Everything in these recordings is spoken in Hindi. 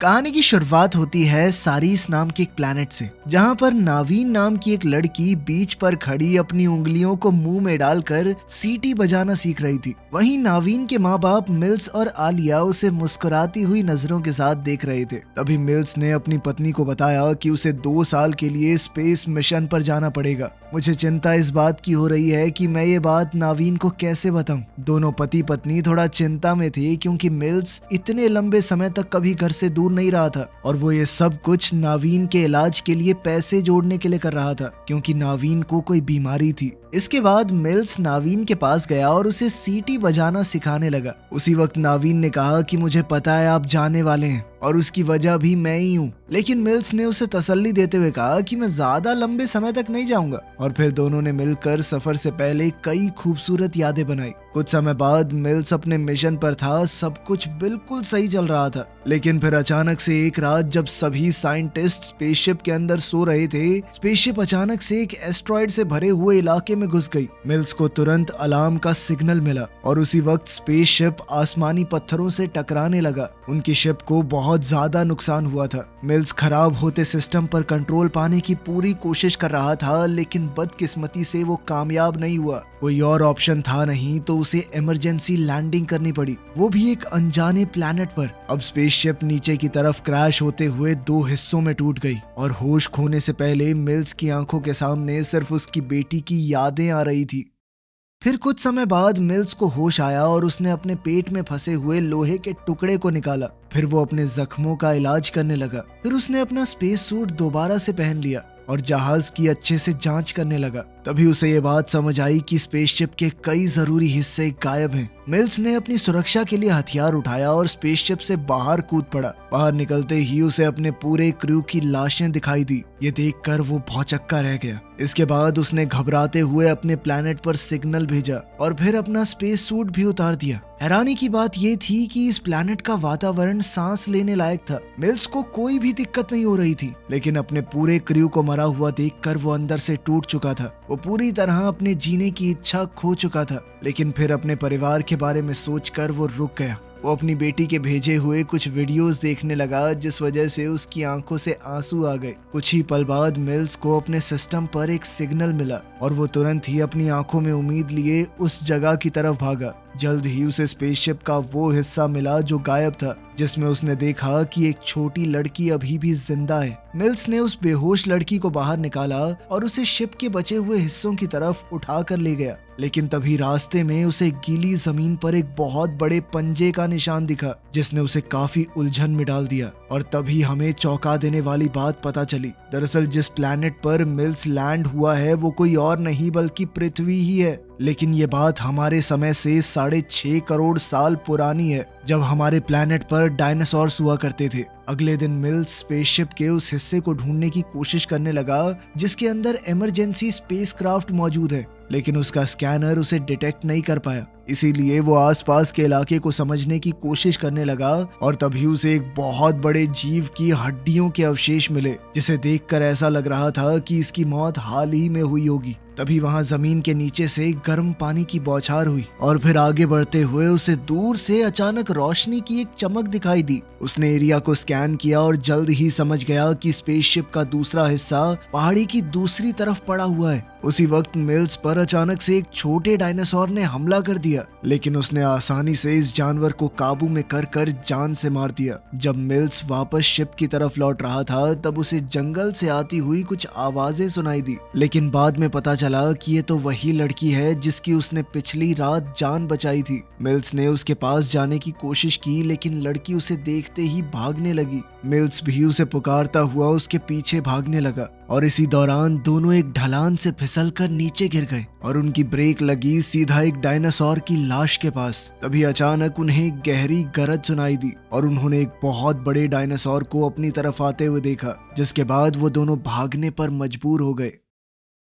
कहानी की शुरुआत होती है सारीस नाम के एक प्लेनेट से, जहां पर नावीन नाम की एक लड़की बीच पर खड़ी अपनी उंगलियों को मुंह में डालकर सीटी बजाना सीख रही थी। वहीं नावीन के माँ बाप मिल्स और आलिया उसे मुस्कुराती हुई नजरों के साथ देख रहे थे। तभी मिल्स ने अपनी पत्नी को बताया कि उसे 2 साल के लिए स्पेस मिशन पर जाना पड़ेगा। मुझे चिंता इस बात की हो रही है कि मैं ये बात नावीन को कैसे बताऊं। दोनों पति पत्नी थोड़ा चिंता में थे, क्योंकि मिल्स इतने लंबे समय तक कभी घर से दूर नहीं रहा था और वो ये सब कुछ नावीन के इलाज के लिए पैसे जोड़ने के लिए कर रहा था, क्योंकि नावीन को कोई बीमारी थी। इसके बाद मिल्स नावीन के पास गया और उसे सीटी बजाना सिखाने लगा। उसी वक्त नावीन ने कहा कि मुझे पता है आप जाने वाले हैं और उसकी वजह भी मैं ही हूँ, लेकिन मिल्स ने उसे तसल्ली देते हुए कहा कि मैं ज्यादा लंबे समय तक नहीं जाऊंगा। और फिर दोनों ने मिलकर सफर से पहले कई खूबसूरत यादें बनाई। कुछ समय बाद मिल्स अपने मिशन पर था, सब कुछ बिल्कुल सही चल रहा था, लेकिन फिर अचानक से एक रात जब सभी साइंटिस्ट स्पेसशिप के अंदर सो रहे थे, स्पेसशिप अचानक से एक एस्ट्रॉइड से भरे हुए इलाके में घुस गई। मिल्स को तुरंत अलार्म का सिग्नल मिला और उसी वक्त स्पेसशिप आसमानी पत्थरों से टकराने लगा। उनकी शिप को बहुत ज्यादा नुकसान हुआ था। मिल्स खराब होते सिस्टम पर कंट्रोल पाने की पूरी कोशिश कर रहा था, लेकिन बदकिस्मती से वो कामयाब नहीं हुआ। कोई और ऑप्शन था नहीं, तो उसे इमरजेंसी लैंडिंग करनी पड़ी, वो भी एक अनजाने प्लैनेट पर। अब स्पेसशिप नीचे की तरफ क्रैश होते हुए 2 हिस्सों में टूट गई और होश खोने से पहले मिल्स की आंखों के सामने सिर्फ उसकी बेटी की यादें आ रही थी। फिर कुछ समय बाद मिल्स को होश आया और उसने अपने पेट में फंसे हुए लोहे के टुकड़े को निकाला। फिर वो अपने जख्मों का इलाज करने लगा। फिर उसने अपना स्पेस सूट दोबारा से पहन लिया और जहाज की अच्छे से जांच करने लगा। तभी उसे ये बात समझ आई कि स्पेसशिप के कई जरूरी हिस्से गायब हैं। मिल्स ने अपनी सुरक्षा के लिए हथियार उठाया और स्पेसशिप से बाहर कूद पड़ा। बाहर निकलते ही उसे अपने पूरे क्रू की लाशें दिखाई दी। ये देखकर वो भौचक्का रह गया। इसके बाद उसने घबराते हुए अपने प्लेनेट पर सिग्नल भेजा और फिर अपना स्पेस सूट भी उतार दिया। हैरानी की बात ये थी कि इस प्लेनेट का वातावरण सांस लेने लायक था। मिल्स को कोई भी दिक्कत नहीं हो रही थी, लेकिन अपने पूरे क्रू को मरा हुआ देखकर वो अंदर से टूट चुका था। वो पूरी तरह अपने जीने की इच्छा खो चुका था, लेकिन फिर अपने परिवार के बारे में सोचकर वो रुक गया। वो अपनी बेटी के भेजे हुए कुछ वीडियोस देखने लगा, जिस वजह से उसकी आंखों से आंसू आ गए। कुछ ही पल बाद मिल्स को अपने सिस्टम पर एक सिग्नल मिला और वो तुरंत ही अपनी आंखों में उम्मीद लिए उस जगह की तरफ भागा। जल्द ही उसे स्पेसशिप का वो हिस्सा मिला जो गायब था, जिसमें उसने देखा कि एक छोटी लड़की अभी भी जिंदा है। मिल्स ने उस बेहोश लड़की को बाहर निकाला और उसे शिप के बचे हुए हिस्सों की तरफ उठा कर ले गया, लेकिन तभी रास्ते में उसे गीली जमीन पर एक बहुत बड़े पंजे का निशान दिखा, जिसने उसे काफी उलझन में डाल दिया। और तभी हमें चौंका देने वाली बात पता चली। दरअसल जिस प्लैनेट पर मिल्स लैंड हुआ है वो कोई और नहीं बल्कि पृथ्वी ही है। लेकिन ये बात हमारे समय से 6.5 करोड़ साल पुरानी है, जब हमारे प्लैनेट पर डायनासोर्स हुआ करते थे। अगले दिन मिल्स स्पेसशिप के उस हिस्से को ढूंढने की कोशिश करने लगा जिसके अंदर इमरजेंसी स्पेसक्राफ्ट मौजूद है, लेकिन उसका स्कैनर उसे डिटेक्ट नहीं कर पाया। इसीलिए वो आसपास के इलाके को समझने की कोशिश करने लगा और तभी उसे एक बहुत बड़े जीव की हड्डियों के अवशेष मिले, जिसे देखकर ऐसा लग रहा था कि इसकी मौत हाल ही में हुई होगी। तभी वहां जमीन के नीचे से गर्म पानी की बौछार हुई और फिर आगे बढ़ते हुए उसे दूर से अचानक रोशनी की एक चमक दिखाई दी। उसने एरिया को स्कैन किया और जल्द ही समझ गया कि स्पेसशिप का दूसरा हिस्सा पहाड़ी की दूसरी तरफ पड़ा हुआ है। उसी वक्त मिल्स पर अचानक से एक छोटे डायनासोर ने हमला कर दिया, लेकिन उसने आसानी से इस जानवर को काबू में कर जान से मार दिया। जब मिल्स वापस शिप की तरफ लौट रहा था, तब उसे जंगल से आती हुई कुछ आवाजें सुनाई दी, लेकिन बाद में पता चला कि ये तो वही लड़की है जिसकी उसने पिछली रात जान बचाई थी। मिल्स ने उसके पास जाने की कोशिश की, लेकिन लड़की उसे देखते ही भागने लगी। मिल्स भी उसे पुकारता हुआ उसके पीछे भागने लगा और इसी दौरान दोनों एक ढलान से फिसलकर नीचे गिर गए और उनकी ब्रेक लगी सीधा एक डायनासोर की लाश के पास। तभी अचानक उन्हें एक गहरी गरज सुनाई दी और उन्होंने एक बहुत बड़े डायनासोर को अपनी तरफ आते हुए देखा, जिसके बाद वो दोनों भागने पर मजबूर हो गए।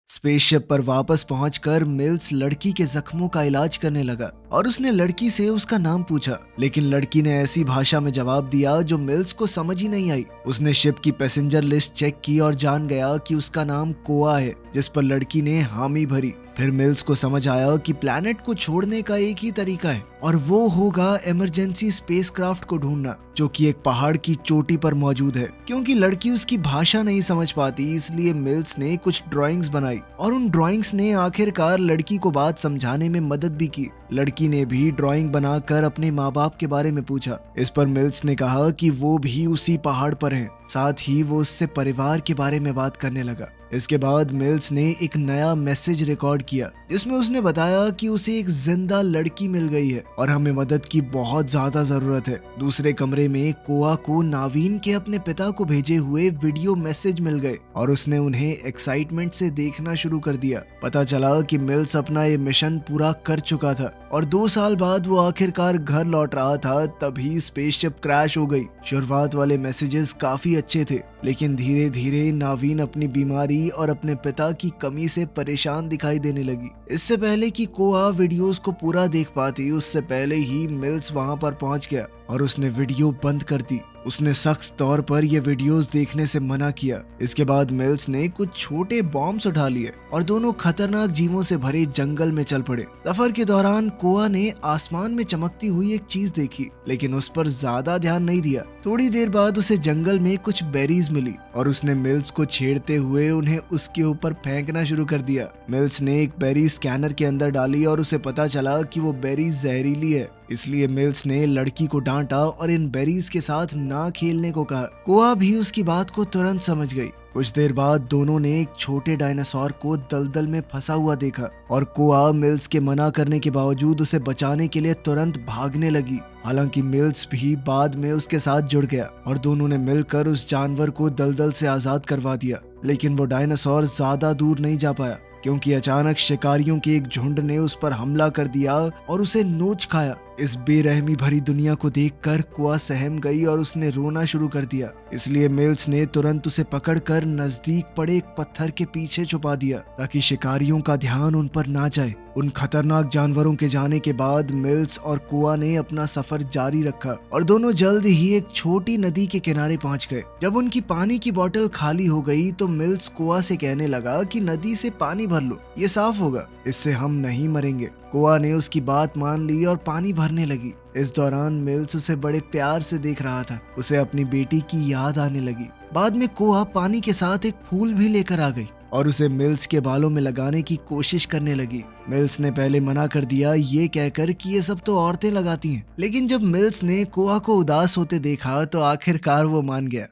स्पेसशिप पर वापस पहुंचकर मिल्स लड़की के जख्मों का इलाज करने लगा और उसने लड़की से उसका नाम पूछा, लेकिन लड़की ने ऐसी भाषा में जवाब दिया जो मिल्स को समझ ही नहीं आई। उसने शिप की पैसेंजर लिस्ट चेक की और जान गया कि उसका नाम कोआ है, जिस पर लड़की ने हामी भरी। फिर मिल्स को समझ आया कि प्लैनेट को छोड़ने का एक ही तरीका है और वो होगा इमरजेंसी स्पेसक्राफ्ट को ढूंढना, जो कि एक पहाड़ की चोटी पर मौजूद है। क्योंकि लड़की उसकी भाषा नहीं समझ पाती, इसलिए मिल्स ने कुछ ड्राइंग्स बनाई और उन ड्राइंग्स ने आखिरकार लड़की को बात समझाने में मदद भी की। लड़की ने भी ड्राइंग बनाकर अपने माँ बाप के बारे में पूछा। इस पर मिल्स ने कहा कि वो भी उसी पहाड़ पर हैं। साथ ही वो उससे परिवार के बारे में बात करने लगा। इसके बाद मिल्स ने एक नया मैसेज रिकॉर्ड किया जिसमें उसने बताया कि उसे एक जिंदा लड़की मिल गई है और हमें मदद की बहुत ज्यादा जरूरत है। दूसरे कमरे में कोआ को नावीन के अपने पिता को भेजे हुए वीडियो मैसेज मिल गए और उसने उन्हें एक्साइटमेंट से देखना शुरू कर दिया। पता चला कि मिल्स अपना ये मिशन पूरा कर चुका था और 2 साल बाद वो आखिरकार घर लौट रहा था, तभी स्पेसशिप क्रैश हो गई। शुरुआत वाले मैसेजेस काफी अच्छे थे, लेकिन धीरे धीरे नावीन अपनी बीमारी और अपने पिता की कमी से परेशान दिखाई देने लगी। इससे पहले कि कोआ वीडियोस को पूरा देख पाती, उससे पहले ही मिल्स वहां पर पहुंच गया और उसने वीडियो बंद कर दी। उसने सख्त तौर पर ये वीडियोस देखने से मना किया। इसके बाद मिल्स ने कुछ छोटे बॉम्ब्स उठा लिए और दोनों खतरनाक जीवों से भरे जंगल में चल पड़े। सफर के दौरान कोआ ने आसमान में चमकती हुई एक चीज देखी, लेकिन उस पर ज्यादा ध्यान नहीं दिया। थोड़ी देर बाद उसे जंगल में कुछ बेरीज मिली और उसने मिल्स को छेड़ते हुए उन्हें उसके ऊपर फेंकना शुरू कर दिया। मिल्स ने एक बेरी स्कैनर के अंदर डाली और उसे पता चला कि वो बेरी जहरीली है। इसलिए मिल्स ने लड़की को डांटा और इन बेरीज के साथ ना खेलने को कहा। कोआ भी उसकी बात को तुरंत समझ गई। कुछ देर बाद दोनों ने एक छोटे डायनासोर को दलदल में फंसा हुआ देखा और कोआ मिल्स के मना करने के बावजूद उसे बचाने के लिए तुरंत भागने लगी। हालांकि मिल्स भी बाद में उसके साथ जुड़ गया और दोनों ने मिलकर उस जानवर को दलदल से आजाद करवा दिया। लेकिन वो डायनासोर ज्यादा दूर नहीं जा पाया, क्योंकि अचानक शिकारियों के एक झुंड ने उस पर हमला कर दिया और उसे नोच खाया। इस बेरहमी भरी दुनिया को देखकर कोआ सहम गई और उसने रोना शुरू कर दिया। इसलिए मिल्स ने तुरंत उसे पकड़कर नजदीक पड़े एक पत्थर के पीछे छुपा दिया ताकि शिकारियों का ध्यान उन पर ना जाए। उन खतरनाक जानवरों के जाने के बाद मिल्स और कोआ ने अपना सफर जारी रखा और दोनों जल्द ही एक छोटी नदी के किनारे पहुंच गए। जब उनकी पानी की बोतल खाली हो गई तो मिल्स कोआ से कहने लगा कि नदी से पानी भर लो, ये साफ होगा, इससे हम नहीं मरेंगे। कोआ ने उसकी बात मान ली और पानी भरने लगी। इस दौरान मिल्स उसे बड़े प्यार से देख रहा था। उसे अपनी बेटी की याद आने लगी। बाद में कोआ पानी के साथ एक फूल भी लेकर आ गई और उसे मिल्स के बालों में लगाने की कोशिश करने लगी। मिल्स ने पहले मना कर दिया, ये कहकर कि ये सब तो औरतें लगाती हैं। लेकिन जब मिल्स ने कोआ को उदास होते देखा तो आखिरकार वो मान गया।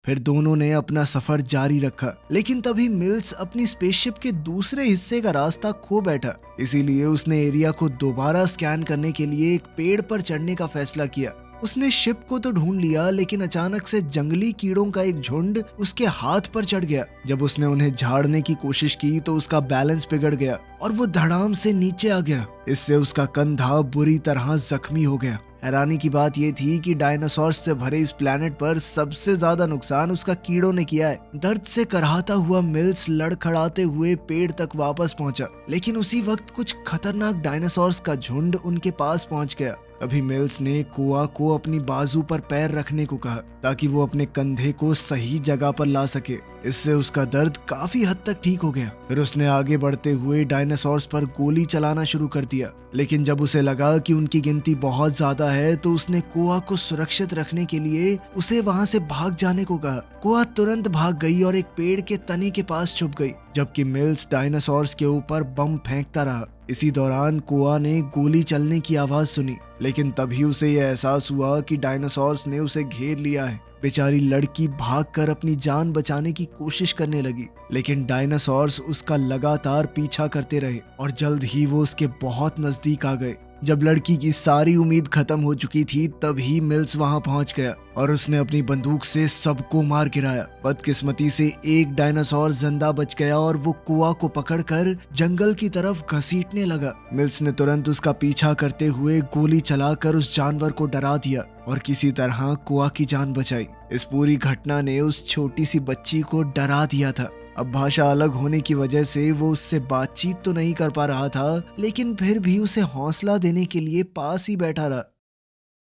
फिर दोनों ने अपना सफर जारी रखा, लेकिन तभी मिल्स अपनी स्पेसशिप के दूसरे हिस्से का रास्ता खो बैठा। इसीलिए उसने एरिया को दोबारा स्कैन करने के लिए एक पेड़ पर चढ़ने का फैसला किया। उसने शिप को तो ढूंढ लिया, लेकिन अचानक से जंगली कीड़ों का एक झुंड उसके हाथ पर चढ़ गया। जब उसने उन्हें झाड़ने की कोशिश की तो उसका बैलेंस बिगड़ गया और वो धड़ाम से नीचे आ गिरा। इससे उसका कंधा बुरी तरह जख्मी हो गया। हैरानी की बात यह थी कि डायनासोर्स से भरे इस प्लेनेट पर सबसे ज्यादा नुकसान उसका कीड़ों ने किया है। दर्द से कराहता हुआ मिल्स लड़खड़ाते हुए पेड़ तक वापस पहुंचा, लेकिन उसी वक्त कुछ खतरनाक डायनासोर्स का झुंड उनके पास पहुंच गया। अभी मिल्स ने कोआ को अपनी बाजू पर पैर रखने को कहा ताकि वो अपने कंधे को सही जगह पर ला सके। इससे उसका दर्द काफी हद तक ठीक हो गया। फिर उसने आगे बढ़ते हुए डायनासोर्स पर गोली चलाना शुरू कर दिया, लेकिन जब उसे लगा कि उनकी गिनती बहुत ज्यादा है तो उसने कोआ को सुरक्षित रखने के लिए उसे वहां से भाग जाने को कहा। कोआ तुरंत भाग गई और एक पेड़ के तने के पास छुप गई, जबकि मिल्स डायनासोर्स के ऊपर बम फेंकता रहा। इसी दौरान कोआ ने गोली चलने की आवाज सुनी, लेकिन तभी उसे यह एहसास हुआ कि डायनासोर्स ने उसे घेर लिया है। बेचारी लड़की भागकर अपनी जान बचाने की कोशिश करने लगी, लेकिन डायनासोर्स उसका लगातार पीछा करते रहे और जल्द ही वो उसके बहुत नजदीक आ गए। जब लड़की की सारी उम्मीद खत्म हो चुकी थी तभी मिल्स वहां पहुंच गया और उसने अपनी बंदूक से सबको मार गिराया। बदकिस्मती से एक डायनासोर जिंदा बच गया और वो कुआ को पकड़कर जंगल की तरफ घसीटने लगा। मिल्स ने तुरंत उसका पीछा करते हुए गोली चलाकर उस जानवर को डरा दिया और किसी तरह कुआ की जान बचाई। इस पूरी घटना ने उस छोटी सी बच्ची को डरा दिया था। अब भाषा अलग होने की वजह से वो उससे बातचीत तो नहीं कर पा रहा था, लेकिन फिर भी उसे हौसला देने के लिए पास ही बैठा रहा।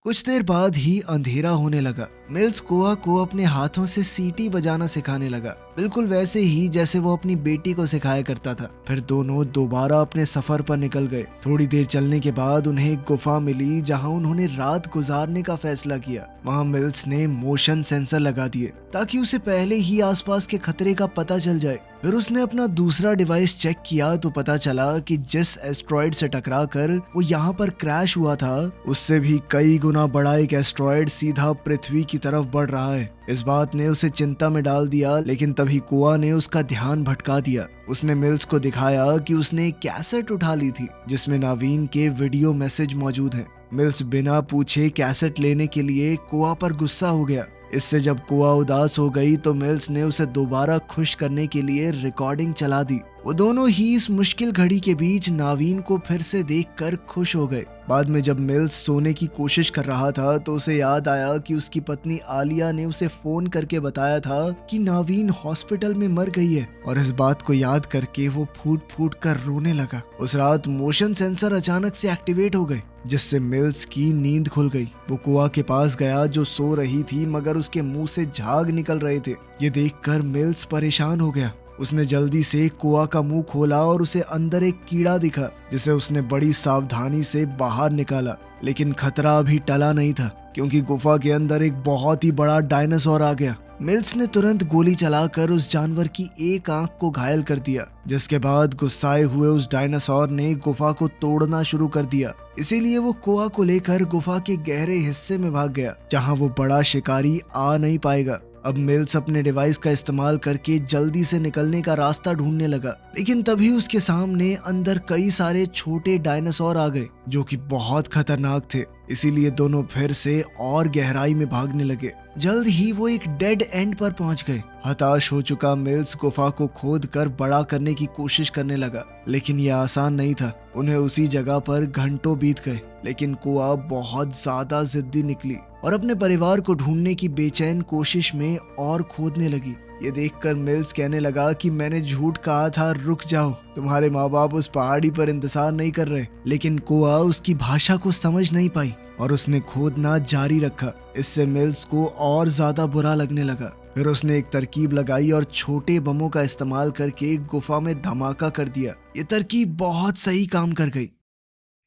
कुछ देर बाद ही अंधेरा होने लगा। मिल्स कोआ को अपने हाथों से सीटी बजाना सिखाने लगा। बिल्कुल वैसे ही जैसे वो अपनी बेटी को सिखाया करता था। फिर दोनों दोबारा अपने सफर पर निकल गए। थोड़ी देर चलने के बाद उन्हें एक गुफा मिली जहां उन्होंने रात गुजारने का फैसला किया। वहां मिल्स ने मोशन सेंसर लगा दिए ताकि उसे पहले ही आसपास के खतरे का पता चल जाए। फिर उसने अपना दूसरा डिवाइस चेक किया तो पता चला कि जिस एस्ट्रॉयड से टकराकर वो यहाँ पर क्रैश हुआ था, उससे भी कई गुना बड़ा एक एस्ट्रॉयड सीधा पृथ्वी की तरफ बढ़ रहा है। इस बात ने उसे चिंता में डाल दिया, लेकिन तभी कुआ ने उसका ध्यान भटका दिया। उसने मिल्स को दिखाया कि उसने एक कैसेट उठा ली थी जिसमें नावीन के वीडियो मैसेज मौजूद हैं। मिल्स बिना पूछे कैसेट लेने के लिए कुआ पर गुस्सा हो गया। इससे जब कुआ उदास हो गई तो मिल्स ने उसे दोबारा खुश करने के लिए रिकॉर्डिंग चला दी। वो दोनों ही इस मुश्किल घड़ी के बीच नावीन को फिर से देखकर खुश हो गए। बाद में जब मिल्स सोने की कोशिश कर रहा था तो उसे याद आया कि उसकी पत्नी आलिया ने उसे फोन करके बताया था कि नावीन हॉस्पिटल में मर गई है, और इस बात को याद करके वो फूट फूट कर रोने लगा। उस रात मोशन सेंसर अचानक से एक्टिवेट हो गए जिससे मिल्स की नींद खुल गई। वो कुआ के पास गया जो सो रही थी, मगर उसके मुंह से झाग निकल रहे थे। ये देखकर मिल्स परेशान हो गया। उसने जल्दी से कुआ का मुंह खोला और उसे अंदर एक कीड़ा दिखा जिसे उसने बड़ी सावधानी से बाहर निकाला। लेकिन खतरा अभी टला नहीं था क्योंकि गुफा के अंदर एक बहुत ही बड़ा डायनासोर आ गया। मिल्स ने तुरंत गोली चलाकर उस जानवर की एक आंख को घायल कर दिया, जिसके बाद गुस्साए हुए उस डायनासोर ने गुफा को तोड़ना शुरू कर दिया। इसीलिए वो कुआ को लेकर गुफा के गहरे हिस्से में भाग गया जहां वो बड़ा शिकारी आ नहीं पाएगा। अब मिल्स अपने डिवाइस का इस्तेमाल करके जल्दी से निकलने का रास्ता ढूंढने लगा, लेकिन तभी उसके सामने अंदर कई सारे छोटे डायनासोर आ गए जो कि बहुत खतरनाक थे। इसीलिए दोनों फिर से और गहराई में भागने लगे। जल्द ही वो एक डेड एंड पर पहुंच गए। हताश हो चुका मिल्स गुफा को खोद कर बड़ा करने की कोशिश करने लगा, लेकिन यह आसान नहीं था। उन्हें उसी जगह पर घंटों बीत गए, लेकिन कुआ बहुत ज्यादा जिद्दी निकली और अपने परिवार को ढूंढने की बेचैन कोशिश में और खोदने लगी। ये देखकर मिल्स कहने लगा कि मैंने झूठ कहा था, रुक जाओ, तुम्हारे माँ बाप उस पहाड़ी पर इंतजार नहीं कर रहे। लेकिन कुआ उसकी भाषा को समझ नहीं पाई और उसने खोदना जारी रखा। इससे मिल्स को और ज्यादा बुरा लगने लगा। फिर उसने एक तरकीब लगाई और छोटे बमों का इस्तेमाल करके गुफा में धमाका कर दिया। ये तरकीब बहुत सही काम कर गई।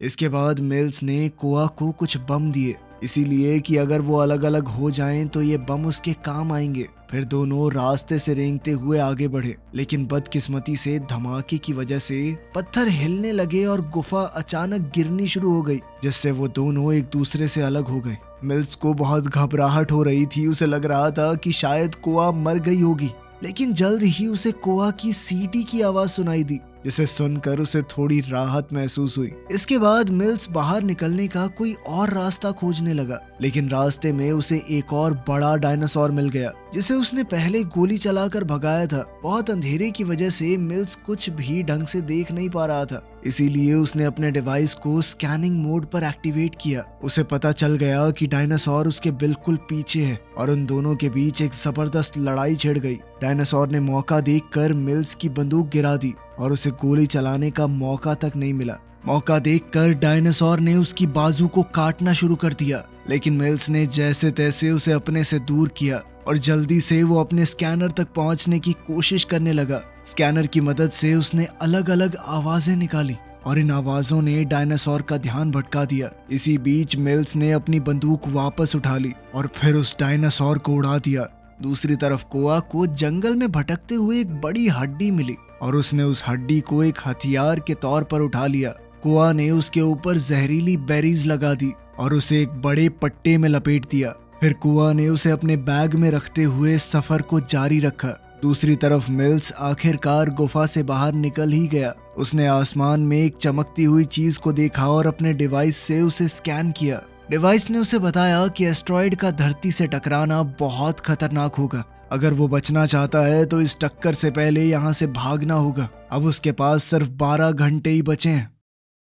इसके बाद मिल्स ने कुआ को कुछ बम दिए, इसीलिए कि अगर वो अलग अलग हो जाएं तो ये बम उसके काम आएंगे। फिर दोनों रास्ते से रेंगते हुए आगे बढ़े, लेकिन बदकिस्मती से धमाके की वजह से पत्थर हिलने लगे और गुफा अचानक गिरनी शुरू हो गई, जिससे वो दोनों एक दूसरे से अलग हो गए। मिल्स को बहुत घबराहट हो रही थी। उसे लग रहा था कि शायद कुआ मर गई होगी, लेकिन जल्द ही उसे कुआ की सीटी की आवाज सुनाई दी, जिसे सुनकर उसे थोड़ी राहत महसूस हुई। इसके बाद मिल्स बाहर निकलने का कोई और रास्ता खोजने लगा, लेकिन रास्ते में उसे एक और बड़ा डायनासोर मिल गया जिसे उसने पहले गोली चलाकर भगाया था। बहुत अंधेरे की वजह से मिल्स कुछ भी ढंग से देख नहीं पा रहा था, इसीलिए उसने अपने डिवाइस को स्कैनिंग मोड पर एक्टिवेट किया। उसे पता चल गया कि डायनासोर उसके बिल्कुल पीछे है और उन दोनों के बीच एक जबरदस्त लड़ाई छिड़ गई। डायनासोर ने मौका देखकर मिल्स की बंदूक गिरा दी और उसे गोली चलाने का मौका तक नहीं मिला। मौका देखकर डायनासोर ने उसकी बाजू को काटना शुरू कर दिया, लेकिन मिल्स ने जैसे तैसे उसे अपने से दूर किया और जल्दी से वो अपने स्कैनर तक पहुंचने की कोशिश करने लगा। स्कैनर की मदद से उसने अलग अलग आवाजें निकाली और इन आवाजों ने डायनासोर का ध्यान भटका दिया। इसी बीच मिल्स ने अपनी बंदूक वापस उठा ली और फिर उस डायनासोर को उड़ा दिया। दूसरी तरफ कुआ को जंगल में भटकते हुए एक बड़ी हड्डी मिली और उसने उस हड्डी को एक हथियार के तौर पर उठा लिया। कुआ ने उसके ऊपर जहरीली बेरीज लगा दी और उसे एक बड़े पट्टे में लपेट दिया। फिर कुआ ने उसे अपने बैग में रखते हुए सफर को जारी रखा। दूसरी तरफ मिल्स आखिरकार गुफा से बाहर निकल ही गया। उसने आसमान में एक चमकती हुई चीज को देखा और अपने डिवाइस से उसे स्कैन किया। डिवाइस ने उसे बताया कि एस्ट्रॉयड का धरती से टकराना बहुत खतरनाक होगा। अगर वो बचना चाहता है तो इस टक्कर से पहले यहाँ से भागना होगा। अब उसके पास सिर्फ 12 घंटे ही बचे हैं।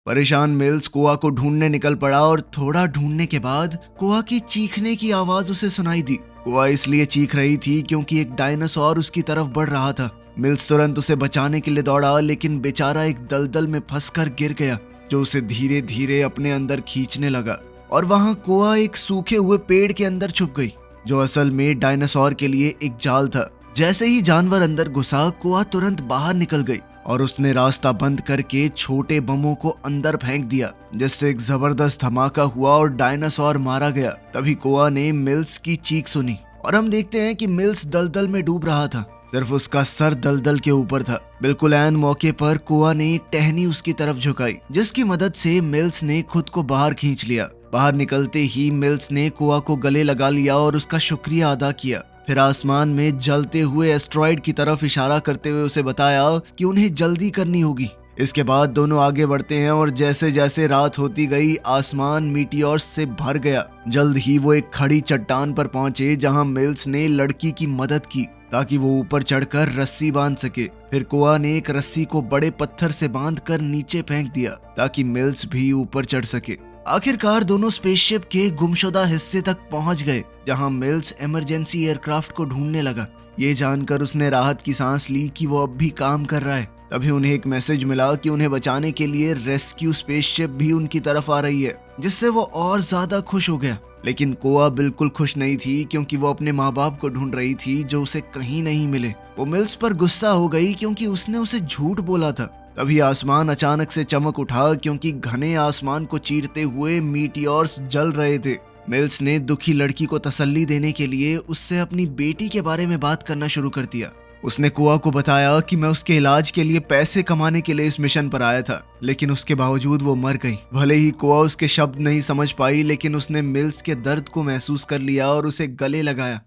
परेशान मिल्स कुआ को ढूंढने निकल पड़ा और थोड़ा ढूंढने के बाद कुआ की चीखने की आवाज उसे सुनाई दी। कुआ इसलिए चीख रही थी क्योंकि एक डायनासोर उसकी तरफ बढ़ रहा था। मिल्स तुरंत उसे बचाने के लिए दौड़ा, लेकिन बेचारा एक दलदल में फंसकर गिर गया जो उसे धीरे धीरे अपने अंदर खींचने लगा और वहां कुआ एक सूखे हुए पेड़ के अंदर छुप गई, जो असल में डायनासोर के लिए एक जाल था। जैसे ही जानवर अंदर घुसा, कोआ तुरंत बाहर निकल गई और उसने रास्ता बंद करके छोटे बमों को अंदर फेंक दिया, जिससे एक जबरदस्त धमाका हुआ और डायनासोर मारा गया। तभी कोआ ने मिल्स की चीख सुनी और हम देखते हैं कि मिल्स दलदल में डूब रहा था। सिर्फ उसका सर दलदल के ऊपर था। बिल्कुल ऐन मौके पर कोआ ने एक टहनी उसकी तरफ झुकाई, जिसकी मदद से मिल्स ने खुद को बाहर खींच लिया। बाहर निकलते ही मिल्स ने कोआ को गले लगा लिया और उसका शुक्रिया अदा किया। फिर आसमान में जलते हुए एस्ट्रॉइड की तरफ इशारा करते हुए उसे बताया कि उन्हें जल्दी करनी होगी। इसके बाद दोनों आगे बढ़ते हैं और जैसे जैसे रात होती गई, आसमान मीटियोर्स से भर गया। जल्द ही वो एक खड़ी चट्टान पर पहुंचे, जहां मिल्स ने लड़की की मदद की ताकि वो ऊपर चढ़कर रस्सी बांध सके। फिर कोआ ने एक रस्सी को बड़े पत्थर से बांधकर नीचे फेंक दिया ताकि मिल्स भी ऊपर चढ़ सके। आखिरकार दोनों स्पेसशिप के गुमशुदा हिस्से तक पहुंच गए, जहां मिल्स इमरजेंसी एयरक्राफ्ट को ढूंढने लगा। ये जानकर उसने राहत की सांस ली कि वो अब भी काम कर रहा है। तभी उन्हें एक मैसेज मिला कि उन्हें बचाने के लिए रेस्क्यू स्पेसशिप भी उनकी तरफ आ रही है, जिससे वो और ज्यादा खुश हो गया। लेकिन कोआ बिल्कुल खुश नहीं थी, क्योंकि वो अपने माँ बाप को ढूंढ रही थी जो उसे कहीं नहीं मिले। वो मिल्स पर गुस्सा हो गई क्योंकि उसने उसे झूठ बोला था। तभी आसमान अचानक से चमक उठा, क्योंकि घने आसमान को चीरते हुए मीटियोर्स जल रहे थे। मिल्स ने दुखी लड़की को तसल्ली देने के लिए उससे अपनी बेटी के बारे में बात करना शुरू कर दिया। उसने कोआ को बताया कि मैं उसके इलाज के लिए पैसे कमाने के लिए इस मिशन पर आया था, लेकिन उसके बावजूद वो मर गई। भले ही कोआ उसके शब्द नहीं समझ पाई, लेकिन उसने मिल्स के दर्द को महसूस कर लिया और उसे गले लगाया।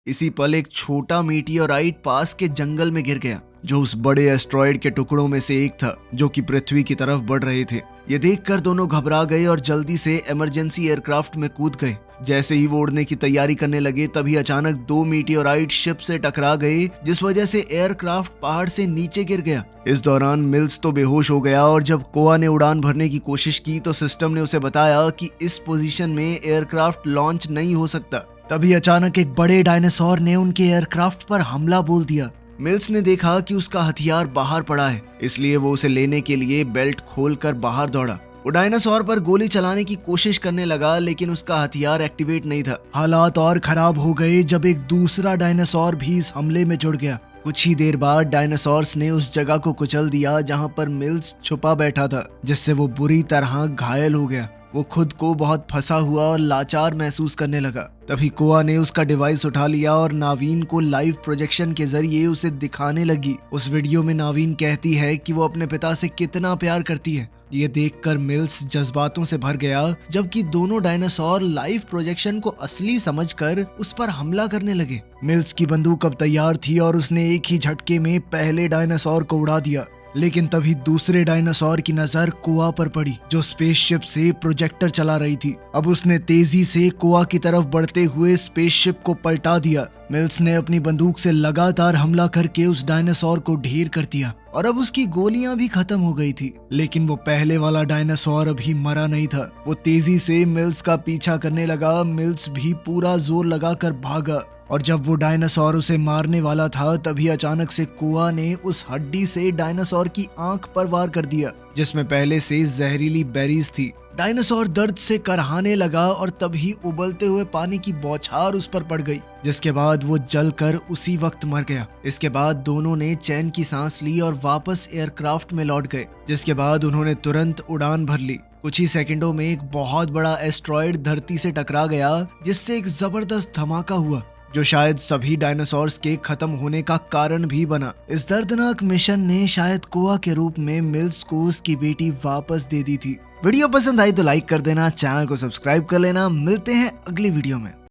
इसी पल एक छोटा मीटियोराइट पास के जंगल में गिर गया, जो उस बड़े एस्ट्रॉइड के टुकड़ों में से एक था, जो कि पृथ्वी की तरफ बढ़ रहे थे। ये देखकर दोनों घबरा गए और जल्दी से इमरजेंसी एयरक्राफ्ट में कूद गए। जैसे ही वो उड़ने की तैयारी करने लगे, तभी अचानक दो मीटियोराइट शिप से टकरा गए, जिस वजह से एयरक्राफ्ट पहाड़ से नीचे गिर गया। इस दौरान मिल्स तो बेहोश हो गया और जब कोआ ने उड़ान भरने की कोशिश की तो सिस्टम ने उसे बताया कि इस पोजीशन में एयरक्राफ्ट लॉन्च नहीं हो सकता। तभी अचानक एक बड़े डायनासोर ने उनके एयरक्राफ्ट पर हमला बोल दिया। मिल्स ने देखा कि उसका हथियार बाहर पड़ा है, इसलिए वो उसे लेने के लिए बेल्ट खोलकर बाहर दौड़ा। वो डायनासोर पर गोली चलाने की कोशिश करने लगा, लेकिन उसका हथियार एक्टिवेट नहीं था। हालात और खराब हो गए जब एक दूसरा डायनासोर भी इस हमले में जुड़ गया। कुछ ही देर बाद डायनासोर्स ने उस जगह को कुचल दिया जहां पर मिल्स छुपा बैठा था, जिससे वो बुरी तरह घायल हो गया। वो खुद को बहुत फंसा हुआ और लाचार महसूस करने लगा। तभी कोआ ने उसका डिवाइस उठा लिया और नावीन को लाइव प्रोजेक्शन के जरिए उसे दिखाने लगी। उस वीडियो में नावीन कहती है कि वो अपने पिता से कितना प्यार करती है। ये देखकर मिल्स जज्बातों से भर गया, जबकि दोनों डायनासोर लाइव प्रोजेक्शन को असली समझकर उस पर हमला करने लगे। मिल्स की बंदूक अब तैयार थी और उसने एक ही झटके में पहले डायनासोर को उड़ा दिया। लेकिन तभी दूसरे डायनासोर की नजर कोआ पर पड़ी, जो स्पेसशिप से प्रोजेक्टर चला रही थी। अब उसने तेजी से कोआ की तरफ बढ़ते हुए स्पेसशिप को पलटा दिया। मिल्स ने अपनी बंदूक से लगातार हमला करके उस डायनासोर को ढेर कर दिया और अब उसकी गोलियां भी खत्म हो गई थी। लेकिन वो पहले वाला डायनासोर अभी मरा नहीं था। वो तेजी से मिल्स का पीछा करने लगा। मिल्स भी पूरा जोर लगाकर भागा और जब वो डायनासोर उसे मारने वाला था, तभी अचानक से कोआ ने उस हड्डी से डायनासोर की आंख पर वार कर दिया, जिसमें पहले से जहरीली बेरीज थी। डायनासोर दर्द से करहाने लगा और तभी उबलते हुए पानी की बौछार उस पर पड़ गई, जिसके बाद वो जलकर उसी वक्त मर गया। इसके बाद दोनों ने चैन की सांस ली और वापस एयरक्राफ्ट में लौट गए, जिसके बाद उन्होंने तुरंत उड़ान भर ली। कुछ ही सेकंडों में एक बहुत बड़ा एस्ट्रॉइड धरती से टकरा गया, जिससे एक जबरदस्त धमाका हुआ, जो शायद सभी डायनासोर्स के खत्म होने का कारण भी बना। इस दर्दनाक मिशन ने शायद कोआ के रूप में मिल्स को उसकी बेटी वापस दे दी थी। वीडियो पसंद आई तो लाइक कर देना, चैनल को सब्सक्राइब कर लेना। मिलते हैं अगली वीडियो में।